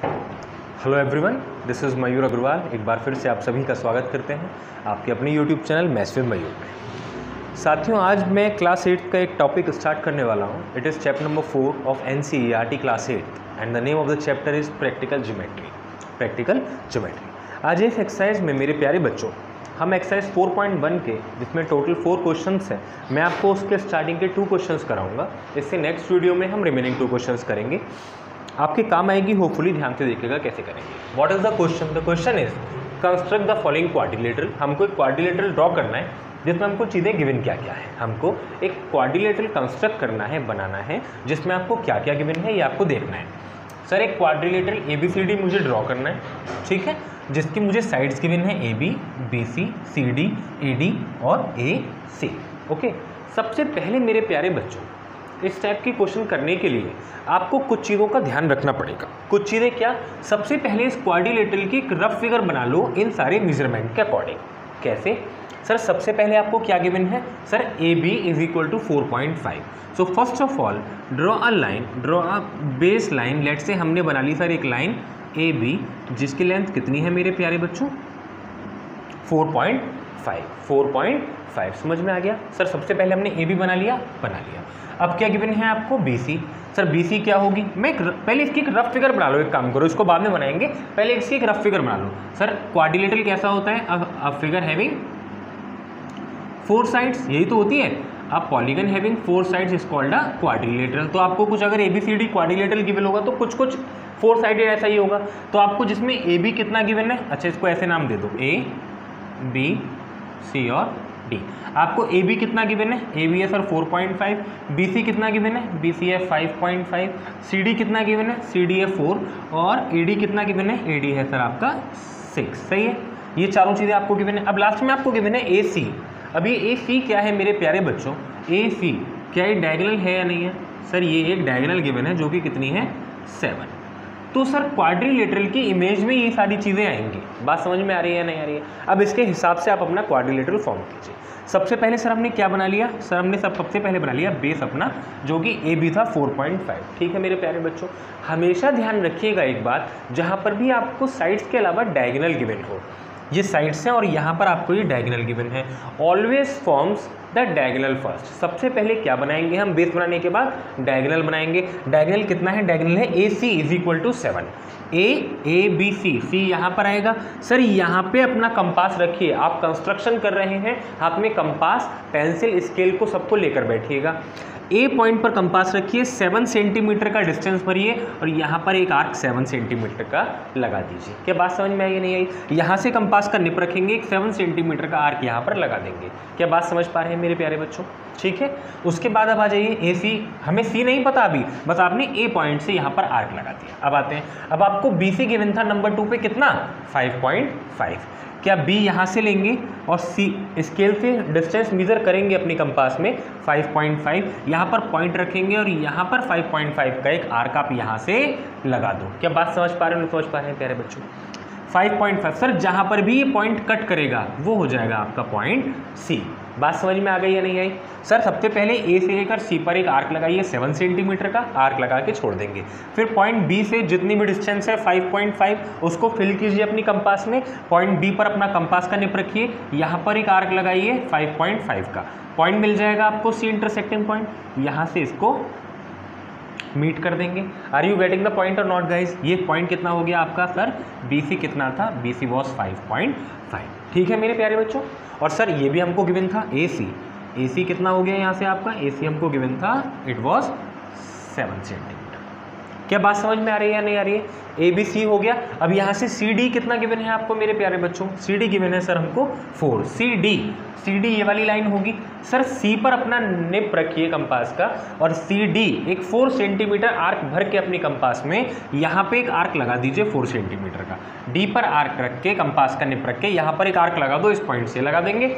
Hello everyone, this is मयूर अग्रवाल। एक बार फिर से आप सभी का स्वागत करते हैं आपके अपने यूट्यूब चैनल मैथ्स विद मयूर में। साथियों, आज मैं क्लास 8 का एक टॉपिक स्टार्ट करने वाला हूं। It is chapter number 4 of NCERT class 8 and the name of the chapter is practical geometry. आज इस एक्सरसाइज में मेरे प्यारे बच्चों, हम एक्सरसाइज 4.1 के, जिसमें टोटल 4 क्वेश्चंस हैं, मैं आपको उसके स्टार्टिंग के 2 क्वेश्चंस कराऊंगा। इससे नेक्स्ट वीडियो में हम रिमेनिंग 2 क्वेश्चंस करेंगे। आपके काम आएगी, होपफुली ध्यान से देखिएगा कैसे करेंगे। What is the question? The question is construct the following quadrilateral. हमको एक क्वाड्रिलेटरल ड्रॉ करना है जिसमें हमको चीज़ें गिवन क्या क्या है। हमको एक क्वाड्रिलेटरल कंस्ट्रक्ट करना है, बनाना है, जिसमें आपको क्या क्या गिवन है ये आपको देखना है। सर, एक क्वाड्रिलेटरल ABCD मुझे ड्रॉ करना है, ठीक है, जिसकी मुझे साइड्स गिवन है AB, BC, CD, AD और AC। ओके, सबसे पहले मेरे प्यारे बच्चों, इस टाइप के क्वेश्चन करने के लिए आपको कुछ चीज़ों का ध्यान रखना पड़ेगा। कुछ चीज़ें क्या? सबसे पहले इस क्वाड्रिलेटरल की एक रफ फिगर बना लो इन सारे मेजरमेंट के अकॉर्डिंग। कैसे? सर, सबसे पहले आपको क्या गिवन है? Sir, AB is equal to 4.5। So first of all draw a base line. Let say हमने बना ली सर एक लाइन AB, जिसकी लेंथ कितनी है मेरे प्यारे बच्चों? 4.5। समझ में आ गया? सर, सबसे पहले हमने AB बना लिया। अब क्या गिवन है आपको? BC। सर, BC क्या होगी? पहले इसकी एक रफ फिगर बना लो। एक काम करो, इसको बाद में बनाएंगे, पहले इसकी एक रफ फिगर बना लो। सर, क्वाड्रिलेटरल कैसा होता है? अ फिगर हैविंग 4 साइड्स, यही तो होती है। अब polygon having 4 sides is called a quadrilateral. तो आपको कुछ अगर ABCD क्वाड्रिलेटरल गिवन होगा तो कुछ 4 साइडेड ऐसा ही होगा। तो आपको जिसमें AB कितना गिवन है, अच्छा इसको ऐसे नाम दे दो, A, B, C और D। आपको AB कितना गिवन है? AB है सर 4.5। BC कितना गिवन है? BC है 5.5। CD कितना गिवन है? CD है 4 और AD कितना गिवन है? AD है सर आपका 6। सही है, ये चारों चीज़ें आपको गिवन है। अब लास्ट में आपको गिवन है AC। अब ये AC क्या है मेरे प्यारे बच्चों? AC क्या ये डायगोनल है या नहीं है? सर, ये एक डायगोनल गिवन है जो कि कितनी है? 7। तो सर, क्वाड्रिलेटरल की इमेज में ये सारी चीज़ें आएंगी। बात समझ में आ रही है या नहीं आ रही है? अब इसके हिसाब से आप अपना क्वाड्रिलेटरल फॉर्म कीजिए। सबसे पहले सर हमने क्या बना लिया? सर, हमने सबसे पहले बना लिया बेस अपना, जो कि AB था 4.5। ठीक है मेरे प्यारे बच्चों, हमेशा ध्यान रखिएगा एक बात, जहाँ पर भी आपको साइड्स के अलावा डायगोनल गिवन हो, ये साइड्स हैं और यहाँ पर आपको ये डायगोनल गिवन है, always forms the diagonal first. सबसे पहले क्या बनाएंगे हम? बेस बनाने के बाद डायगोनल बनाएंगे। डायगोनल कितना है? डायगोनल है AC is equal to 7। ABC, C यहाँ पर आएगा। सर, यहाँ पे अपना कंपास रखिए। आप कंस्ट्रक्शन कर रहे हैं, हाथ में कंपास, पेंसिल, स्केल को सबको लेकर बैठिएगा। A पॉइंट पर कंपास रखिए, 7 सेंटीमीटर का डिस्टेंस भरिए और यहाँ पर एक आर्क 7 सेंटीमीटर का लगा दीजिए। क्या बात समझ में आई या नहीं आई? यहाँ से कंपास का निप रखेंगे, एक 7 सेंटीमीटर का आर्क यहाँ पर लगा देंगे। क्या बात समझ पा रहे हैं मेरे प्यारे बच्चों? ठीक है, उसके बाद अब आ जाइए AC। हमें C नहीं पता अभी, बस आपने A पॉइंट से यहाँ पर आर्क लगा दिया। अब आते हैं, अब आपको BC गिवन था नंबर 2 पे कितना? 5.5। क्या B यहाँ से लेंगे और C स्केल से डिस्टेंस मेजर करेंगे अपनी कंपास में 5.5, यहाँ पर पॉइंट रखेंगे और यहाँ पर 5.5 का एक आर्क आप यहाँ से लगा दो। क्या बात समझ पा रहे हो? नहीं समझ पा रहे हैं प्यारे बच्चों? 5.5। सर, जहाँ पर भी ये पॉइंट कट करेगा वो हो जाएगा आपका पॉइंट C। बात समझ में आ गई या नहीं आई? सर, सबसे पहले A से लेकर C पर एक आर्क लगाइए, 7 सेंटीमीटर का आर्क लगा के छोड़ देंगे। फिर पॉइंट B से जितनी भी डिस्टेंस है 5.5, उसको फिल कीजिए अपनी कंपास में। पॉइंट B पर अपना कंपास का निप रखिए, यहाँ पर एक आर्क लगाइए 5.5 का। पॉइंट मिल जाएगा आपको C इंटरसेक्टिंग पॉइंट, यहाँ से इसको मीट कर देंगे। Are you getting the point or not guys? ये पॉइंट कितना हो गया आपका? सर, BC कितना था? BC was 5.5। ठीक है मेरे प्यारे बच्चों। और सर, ये भी हमको गिवन था AC कितना हो गया यहाँ से आपका? AC हमको गिवन था, इट वॉज 7 सेंटीमीटर। क्या बात समझ में आ रही है या नहीं आ रही है? ABC हो गया। अब यहाँ से CD कितना गिवन है आपको मेरे प्यारे बच्चों? CD गिवन है सर हमको 4। CD ये वाली लाइन होगी। सर, C पर अपना निप रखिए कंपास का और CD एक 4 सेंटीमीटर आर्क भर के अपनी कंपास में यहाँ पे एक आर्क लगा दीजिए 4 सेंटीमीटर का। D पर आर्क रख के, कंपास का निप रख के यहाँ पर एक आर्क लगा दो, इस पॉइंट से लगा देंगे।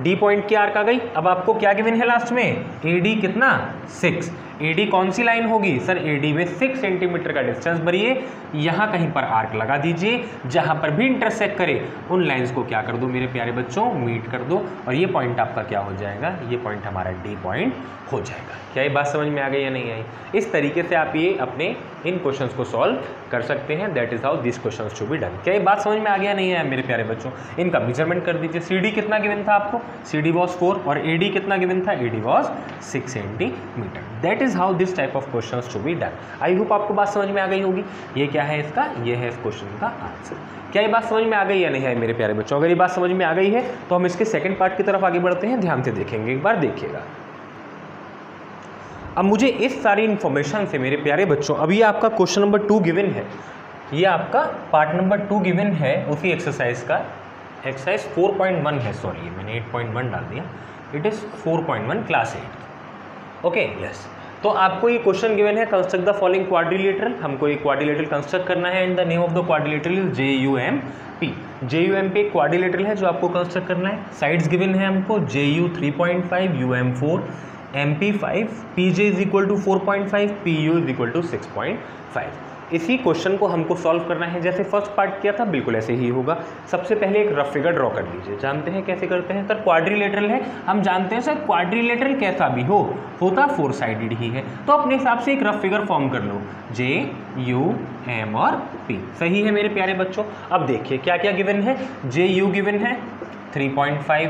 D पॉइंट की आर्क आ गई। अब आपको क्या गिवन है लास्ट में? AD कितना? 6। AD कौन सी लाइन होगी सर, AD में 6 सेंटीमीटर का डिस्टेंस भरिए, यहाँ कहीं पर आर्क लगा दीजिए, जहाँ पर भी इंटरसेक्ट करे उन लाइंस को क्या कर दो मेरे प्यारे बच्चों, मीट कर दो, और ये पॉइंट आपका क्या हो जाएगा, ये पॉइंट हमारा D पॉइंट हो जाएगा। क्या ये बात समझ में आ गई या नहीं आई? इस तरीके से आप ये अपने इन क्वेश्चंस को सॉल्व कर सकते हैं। That is how this questions to be done. क्या ये बात समझ में आ गया नहीं है मेरे प्यारे बच्चों? इनका मेजरमेंट कर दीजिए। CD कितना गिवन था आपको, CD वॉज 4 और AD कितना गिवन था, AD was 6 centimetre. That is how this type of questions to be done. I hope आपको बात समझ में आ गई होगी। ये क्या है इसका, ये है इस क्वेश्चन का आंसर। क्या ये बात समझ में आ गई या नहीं है मेरे प्यारे बच्चों? अगर ये बात समझ में आ गई है तो हम इसके सेकंड पार्ट की तरफ आगे बढ़ते हैं, ध्यान से देखेंगे, एक बार देखिएगा। अब मुझे इस सारी इंफॉर्मेशन से मेरे प्यारे बच्चों, अभी आपका क्वेश्चन नंबर 2 गिवन है, ये आपका पार्ट नंबर 2 गिवन है उसी एक्सरसाइज का, एक्सरसाइज 4.1 है, सॉरी मैंने 8.1 डाल दिया, it is 4.1 class 8। Okay yes, तो आपको ये क्वेश्चन गिवन है, कंस्ट्रक्ट द फॉलोइंग क्वाड्रिलेटरल। हमको ये क्वाड्रिलेटरल कंस्ट्रक्ट करना है and the name of the quadrilateral is JUMP। JUMP एक क्वाड्रिलेटरल है जो आपको कंस्ट्रक्ट करना है। साइड्स गिवन है हमको JU 3.5, UM 4, MP 5, PJ is equal to 4.5, PU is equal to 6.5। इसी क्वेश्चन को हमको सॉल्व करना है, जैसे फर्स्ट पार्ट किया था बिल्कुल ऐसे ही होगा। सबसे पहले एक रफ फिगर ड्रॉ कर लीजिए। जानते हैं कैसे करते हैं सर, क्वाड्रिलेटरल है, हम जानते हैं सर क्वाड्रिलेटरल कैसा भी हो होता 4 साइडेड ही है, तो अपने हिसाब से एक रफ फिगर फॉर्म कर लो, JUM और P। सही है मेरे प्यारे बच्चों। अब देखिए क्या क्या गिवन है। JU गिवन है 3.5,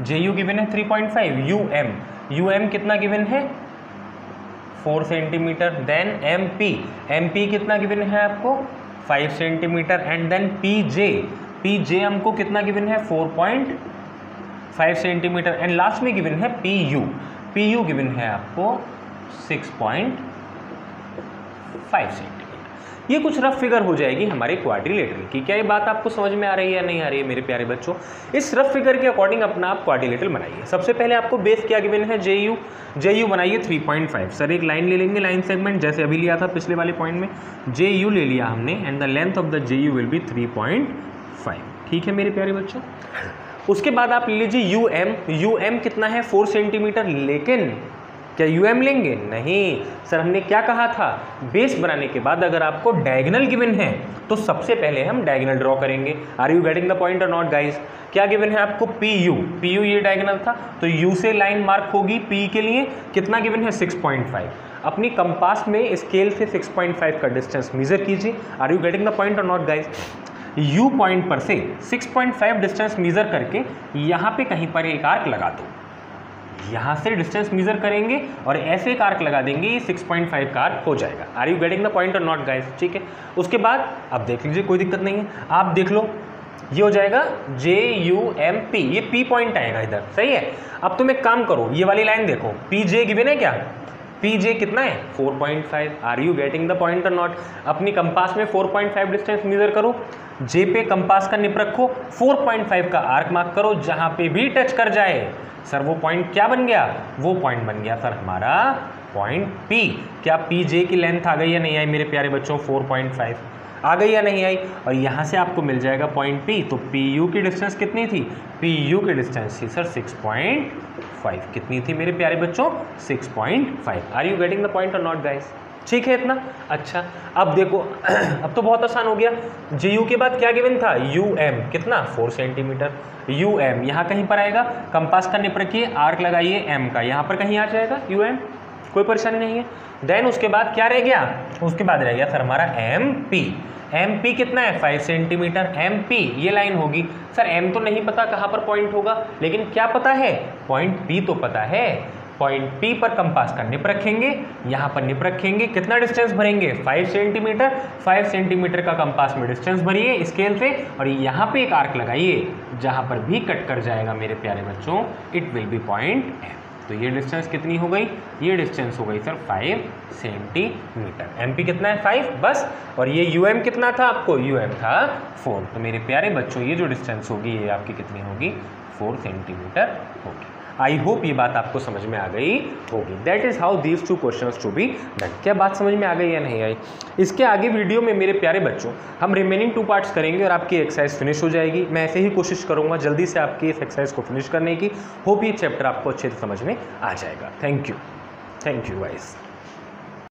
JU गिवन है 3.5, UM कितना गिवन है 4 सेंटीमीटर, देन MP कितना गिवन है आपको 5 सेंटीमीटर, एंड देन PJ हमको कितना गिवन है 4.5 सेंटीमीटर, एंड लास्ट में गिवन है PU गिवन है आपको 6.5 सेंटीमीटर। ये कुछ रफ फिगर हो जाएगी हमारे क्वाड्रिलेटरल की। क्या ये बात आपको समझ में आ रही है या नहीं आ रही है मेरे प्यारे बच्चों? इस रफ फिगर के अकॉर्डिंग अपना आप क्वाड्रिलेटरल बनाइए। सबसे पहले आपको बेस क्या गिवन है, JU बनाइए 3.5। सर एक लाइन ले लेंगे, लाइन सेगमेंट जैसे अभी लिया था पिछले वाले पॉइंट में, JU ले लिया हमने and the length of the JU will be 3.5। ठीक है मेरे प्यारे बच्चों। उसके बाद आप ले लीजिए UM कितना है 4 सेंटीमीटर, लेकिन क्या UM लेंगे? नहीं सर, हमने क्या कहा था, बेस बनाने के बाद अगर आपको डायगोनल गिवन है तो सबसे पहले हम डायगोनल ड्रॉ करेंगे। Are you getting the point or not guys? क्या गिवन है आपको PU ये डायगोनल था, तो U से लाइन मार्क होगी P के लिए, कितना गिवन है 6.5। अपनी कंपास में स्केल से 6.5 का डिस्टेंस मेजर कीजिए। Are you getting the point or not guys? U point पर से 6.5 डिस्टेंस मेजर करके यहाँ पे कहीं पर एक आर्क लगा दो। यहाँ से डिस्टेंस मेजर करेंगे और ऐसे एक आर्क लगा देंगे, ये 6.5 का आर्क हो जाएगा। Are you getting the point or not guys? ठीक है। उसके बाद अब देख लीजिए, कोई दिक्कत नहीं है, आप देख लो, ये हो जाएगा JUMP, ये P पॉइंट आएगा इधर, सही है। अब तुम एक काम करो, ये वाली लाइन देखो, PJ गिवन है क्या, PJ कितना है 4.5। Are you getting the point or not? अपनी कंपास में 4.5 डिस्टेंस मेजर करो, J पे कंपास का निप रखो, 4.5 का आर्क मार्क करो, जहाँ पे भी टच कर जाए सर वो पॉइंट क्या बन गया, वो पॉइंट बन गया सर हमारा पॉइंट P। क्या PJ की लेंथ आ गई या नहीं आई मेरे प्यारे बच्चों? 4.5 आ गई या नहीं आई? और यहाँ से आपको मिल जाएगा पॉइंट P। तो PU की डिस्टेंस कितनी थी? PU की डिस्टेंस थी सर 6.5। कितनी थी मेरे प्यारे बच्चों? 6.5। Are you getting the point or not guys? ठीक है इतना? अच्छा, अब देखो अब तो बहुत आसान हो गया। JU के बाद क्या गिवन था? UM कितना 4 सेंटीमीटर। UM यहाँ कहीं पर आएगा, कंपास का निप रखिए, आर्क लगाइए M का, यहाँ पर कहीं आ जाएगा UM, कोई परेशानी नहीं है। देन उसके बाद क्या रह गया? उसके बाद रह गया सर हमारा MP कितना है 5 सेंटीमीटर। MP ये लाइन होगी सर, M तो नहीं पता कहाँ पर पॉइंट होगा, लेकिन क्या पता है, पॉइंट P तो पता है। पॉइंट P पर कंपास का निप रखेंगे, यहाँ पर निप रखेंगे, कितना डिस्टेंस भरेंगे 5 सेंटीमीटर। 5 सेंटीमीटर का कंपास में डिस्टेंस भरिए स्केल से, और यहाँ पे एक आर्क लगाइए, जहाँ पर भी कट कर जाएगा मेरे प्यारे बच्चों it will be point M। तो ये डिस्टेंस कितनी हो गई? ये डिस्टेंस हो गई सर 5 सेंटीमीटर। MP कितना है 5 बस, और ये UM कितना था आपको? UM था 4। तो मेरे प्यारे बच्चों ये जो डिस्टेंस होगी ये आपकी कितनी होगी? 4 सेंटीमीटर होगी। आई होप ये बात आपको समझ में आ गई होगी। That is how these 2 questions to be done. क्या बात समझ में आ गई या नहीं आई? इसके आगे वीडियो में मेरे प्यारे बच्चों हम रिमेनिंग 2 पार्ट्स करेंगे और आपकी एक्सरसाइज फिनिश हो जाएगी। मैं ऐसे ही कोशिश करूँगा जल्दी से आपकी इस एक्सरसाइज को फिनिश करने की। होप ये चैप्टर आपको अच्छे से समझ में आ जाएगा। Thank you guys.